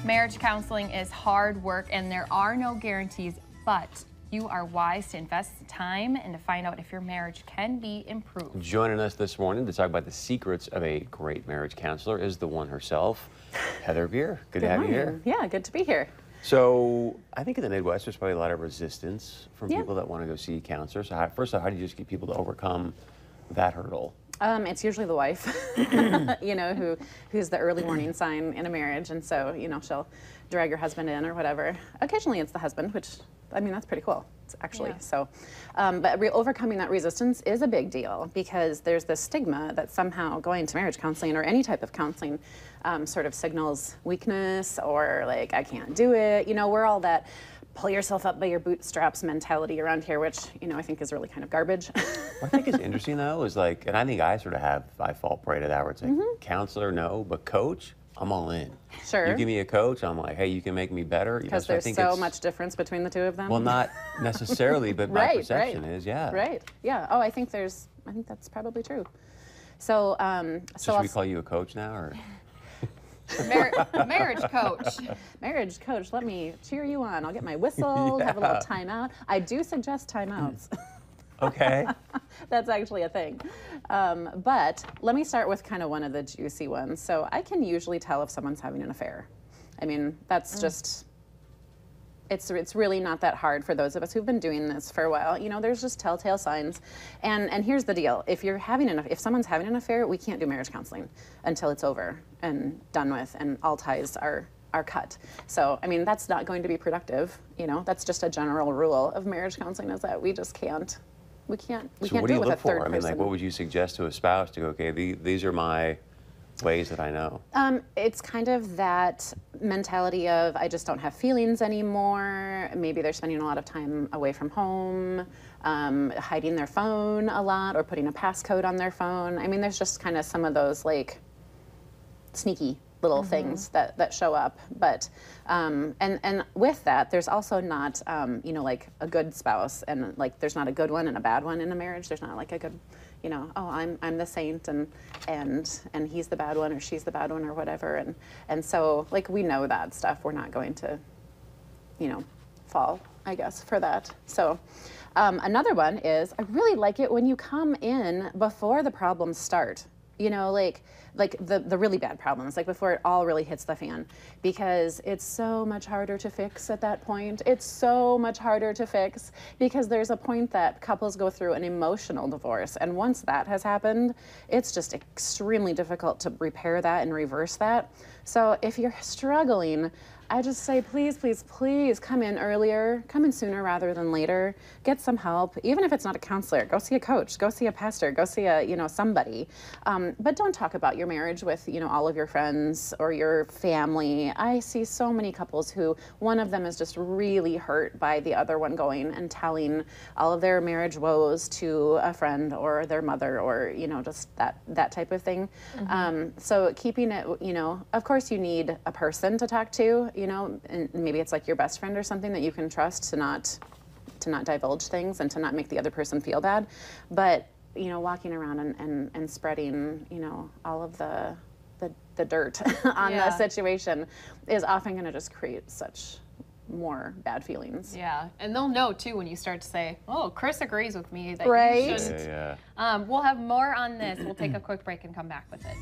Marriage counseling is hard work and there are no guarantees, but you are wise to invest the time and to find out if your marriage can be improved. Joining us this morning to talk about the secrets of a great marriage counselor is the one herself, Heather Beer. Good to have you here. Yeah, good to be here. So I think in the Midwest, there's probably a lot of resistance from people that want to go see a counselor. So first of all, how do you just get people to overcome that hurdle? It's usually the wife, who's the early warning sign in a marriage, and so, she'll drag her husband in or whatever. Occasionally it's the husband, which, that's pretty cool, actually. Yeah. So, but overcoming that resistance is a big deal because there's this stigma that somehow going to marriage counseling or any type of counseling sort of signals weakness or like, I can't do it. We're all that pull yourself up by your bootstraps mentality around here, which, I think is really kind of garbage. What I think is interesting, though, is like, and I think I fall prey to that, where it's like, counselor, no, but coach, I'm all in. Sure. You give me a coach, I'm like, hey, you can make me better. Because there's so much difference between the two of them? Well, not necessarily, but my perception is, yeah. Right, yeah. Oh, I think that's probably true. So, should we call you a coach now, or? Marriage coach. Marriage coach, let me cheer you on. I'll get my whistle, have a little timeout. I do suggest timeouts. Okay. That's actually a thing. But let me start with kind of one of the juicy ones. So I can usually tell if someone's having an affair. That's just, it's really not that hard for those of us who've been doing this for a while. There's just telltale signs. And here's the deal. If someone's having an affair, we can't do marriage counseling until it's over and done with and all ties are cut. So, that's not going to be productive. That's just a general rule of marriage counseling, is that we just can't. We can't do it with a third person. So what do you look for? What would you suggest to a spouse to go, okay, these are my ways that I know? It's kind of that mentality of, I just don't have feelings anymore. Maybe they're spending a lot of time away from home, hiding their phone a lot, or putting a passcode on their phone. There's just kind of some of those like sneaky little things that show up. But and with that, there's also not like a good spouse, and like there's not a good one and a bad one in a marriage. There's not like a good, oh, I'm the saint and he's the bad one or she's the bad one or whatever. And so like we know that stuff. We're not going to, fall, I guess, for that. So another one is, I really like it when you come in before the problems start. Like the really bad problems, like before it all really hits the fan, because it's so much harder to fix at that point. It's so much harder to fix because there's a point that couples go through an emotional divorce, and once that has happened, it's just extremely difficult to repair that and reverse that. So if you're struggling, I just say, please, please, please come in earlier, come in sooner rather than later, get some help. Even if it's not a counselor, go see a coach, go see a pastor, go see a, somebody. But don't talk about your marriage with, all of your friends or your family. I see so many couples who one of them is just really hurt by the other one going and telling all of their marriage woes to a friend or their mother or, just that type of thing. So keeping it, of course you need a person to talk to, and maybe it's like your best friend or something that you can trust to not divulge things and to not make the other person feel bad. But, walking around and spreading, all of the dirt on the situation is often going to just create such more bad feelings. Yeah, and they'll know too when you start to say, oh, Chris agrees with me that right. you shouldn't. We'll have more on this. We'll take a quick break and come back with it.